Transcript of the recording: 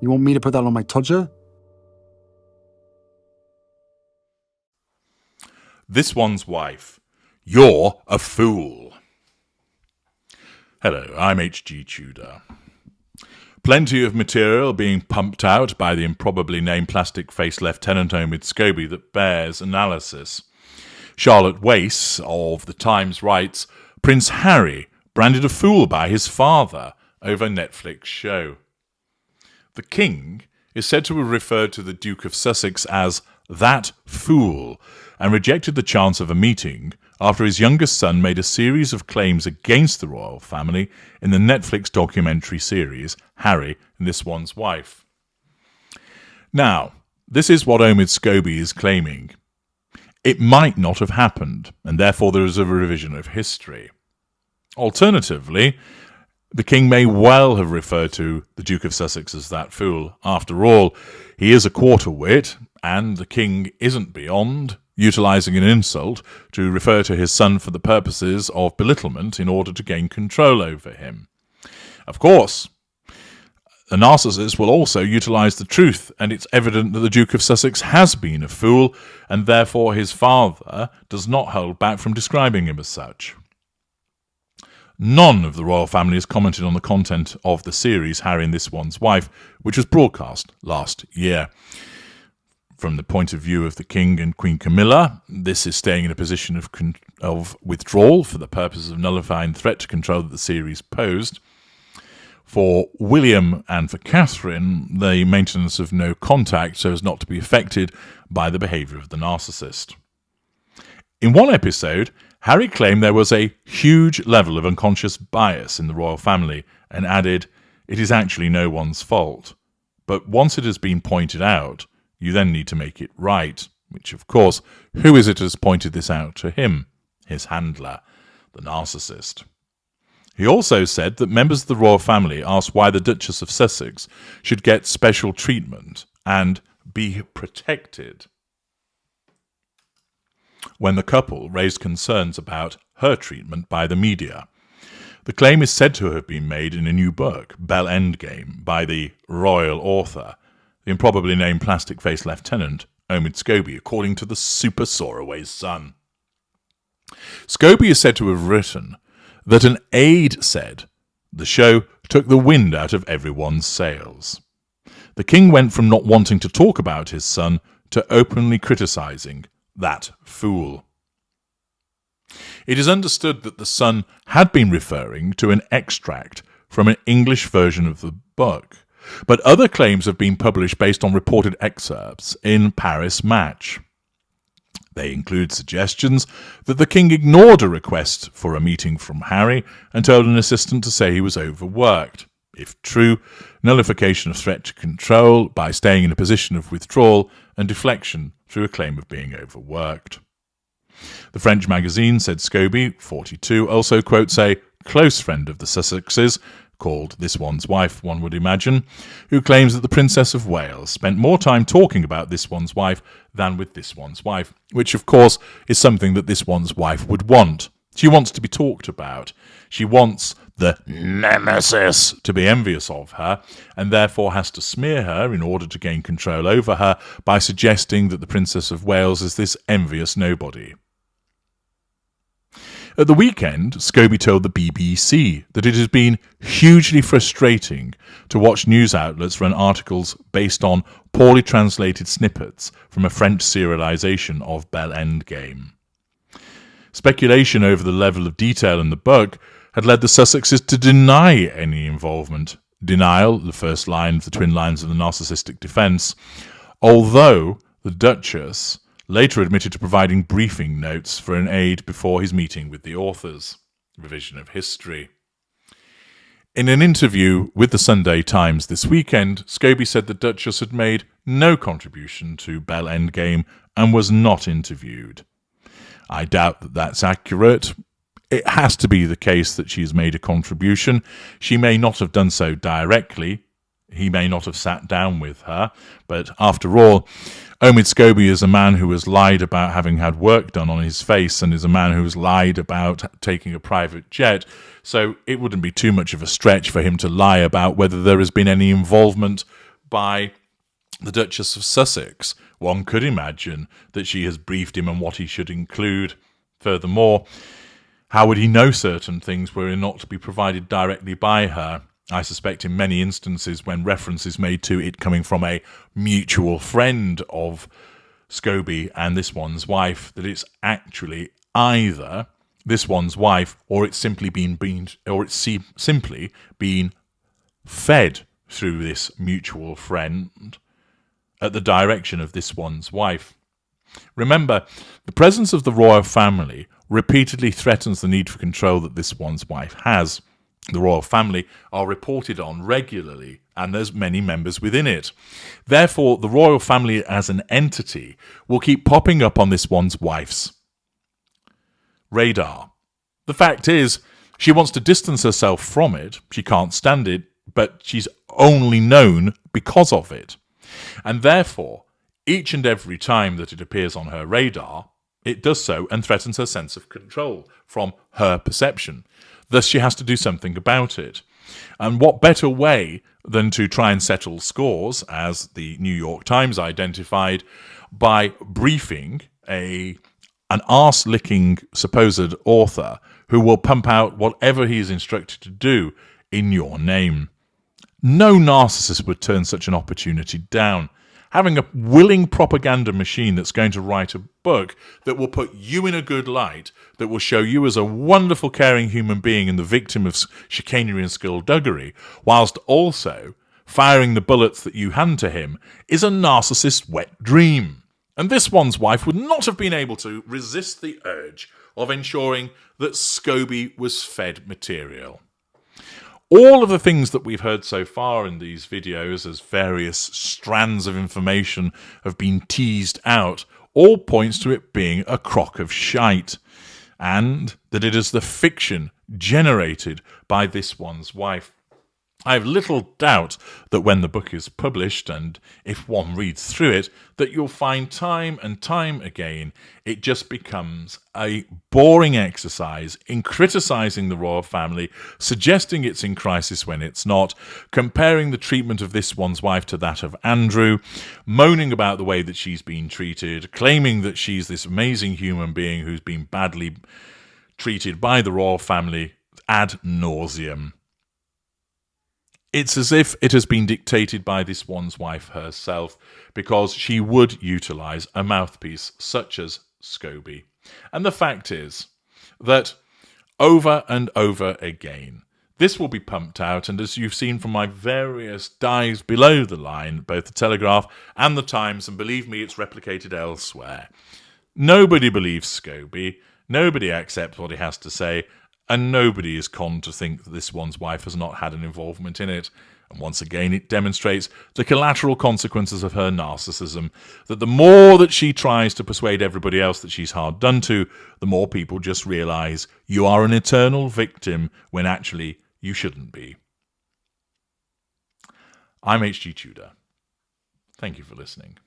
You want me to put that on my Tudor? This one's wife. You're a fool. Hello, I'm H.G. Tudor. Plenty of material being pumped out by the improbably named plastic-faced Lieutenant Omid Scobie that bears analysis. Charlotte Wace of The Times writes, Prince Harry branded a fool by his father over Netflix show. The King is said to have referred to the Duke of Sussex as that fool and rejected the chance of a meeting after his youngest son made a series of claims against the royal family in the Netflix documentary series Harry and This One's Wife. Now, this is what Omid Scobie is claiming. It might not have happened, and therefore there is a revision of history. Alternatively, the King may well have referred to the Duke of Sussex as that fool. After all, he is a quarter wit, and the King isn't beyond utilising an insult to refer to his son for the purposes of belittlement in order to gain control over him. Of course, a narcissist will also utilise the truth, and it's evident that the Duke of Sussex has been a fool, and therefore his father does not hold back from describing him as such. None of the royal family has commented on the content of the series Harry and This One's Wife, which was broadcast last year. From the point of view of the King and Queen Camilla, this is staying in a position of withdrawal for the purpose of nullifying the threat to control that the series posed. For William and for Catherine, the maintenance of no contact so as not to be affected by the behaviour of the narcissist. In one episode, Harry claimed there was a huge level of unconscious bias in the royal family and added, "It is actually no one's fault. But once it has been pointed out, you then need to make it right," which, of course, who is it has pointed this out to him? His handler, the narcissist. He also said that members of the royal family asked why the Duchess of Sussex should get special treatment and be protected when the couple raised concerns about her treatment by the media. The claim is said to have been made in a new book, Bell Endgame, by the royal author, the improbably named plastic-faced Lieutenant Omid Scobie, according to the Super Soaraway's Son. Scobie is said to have written that an aide said the show took the wind out of everyone's sails. The King went from not wanting to talk about his son to openly criticising that fool. It is understood that the Son had been referring to an extract from an English version of the book, but other claims have been published based on reported excerpts in Paris Match. They include suggestions that the King ignored a request for a meeting from Harry and told an assistant to say he was overworked. If true, nullification of threat to control by staying in a position of withdrawal and deflection through a claim of being overworked. The French magazine said Scobie, 42, also quotes a close friend of the Sussexes, called This One's Wife, one would imagine, who claims that the Princess of Wales spent more time talking about This One's Wife than with This One's Wife, which of course is something that This One's Wife would want. She wants to be talked about. She wants the nemesis to be envious of her, and therefore has to smear her in order to gain control over her by suggesting that the Princess of Wales is this envious nobody. At the weekend, Scobie told the BBC that it has been hugely frustrating to watch news outlets run articles based on poorly translated snippets from a French serialisation of Bell Endgame. Speculation over the level of detail in the book had led the Sussexes to deny any involvement. Denial, the first line of the twin lines of the narcissistic defence, although the Duchess later admitted to providing briefing notes for an aide before his meeting with the authors. Revision of history. In an interview with the Sunday Times this weekend, Scobie said the Duchess had made no contribution to Bell Endgame and was not interviewed. I doubt that that's accurate. It has to be the case that she has made a contribution. She may not have done so directly. He may not have sat down with her. But after all, Omid Scobie is a man who has lied about having had work done on his face and is a man who has lied about taking a private jet. So it wouldn't be too much of a stretch for him to lie about whether there has been any involvement by the Duchess of Sussex. One could imagine that she has briefed him on what he should include. Furthermore, how would he know certain things were not to be provided directly by her? I suspect in many instances when reference is made to it coming from a mutual friend of Scobie and this one's wife, that it's actually either this one's wife or it's simply simply been fed through this mutual friend at the direction of this one's wife. Remember, the presence of the royal family repeatedly threatens the need for control that this one's wife has. The royal family are reported on regularly, and there's many members within it. Therefore, the royal family as an entity will keep popping up on this one's wife's radar. The fact is, she wants to distance herself from it. She can't stand it, but she's only known because of it. And therefore, each and every time that it appears on her radar, it does so and threatens her sense of control from her perception. Thus, she has to do something about it. And what better way than to try and settle scores, as the New York Times identified, by briefing an arse-licking supposed author who will pump out whatever he is instructed to do in your name. No narcissist would turn such an opportunity down. Having a willing propaganda machine that's going to write a book that will put you in a good light, that will show you as a wonderful, caring human being and the victim of chicanery and skullduggery, whilst also firing the bullets that you hand to him, is a narcissist's wet dream. And this one's wife would not have been able to resist the urge of ensuring that Scobie was fed material. All of the things that we've heard so far in these videos as various strands of information have been teased out, all points to it being a crock of shite, and that it is the fiction generated by this one's wife. I have little doubt that when the book is published, and if one reads through it, that you'll find time and time again it just becomes a boring exercise in criticising the royal family, suggesting it's in crisis when it's not, comparing the treatment of this one's wife to that of Andrew, moaning about the way that she's been treated, claiming that she's this amazing human being who's been badly treated by the royal family ad nauseum. It's as if it has been dictated by this one's wife herself, because she would utilise a mouthpiece such as Scobie. And the fact is that over and over again, this will be pumped out, and as you've seen from my various dives below the line, both the Telegraph and the Times, and believe me, it's replicated elsewhere, nobody believes Scobie, nobody accepts what he has to say, and nobody is conned to think that this one's wife has not had an involvement in it. And once again, it demonstrates the collateral consequences of her narcissism, that the more that she tries to persuade everybody else that she's hard done to, the more people just realise you are an eternal victim when actually you shouldn't be. I'm H.G. Tudor. Thank you for listening.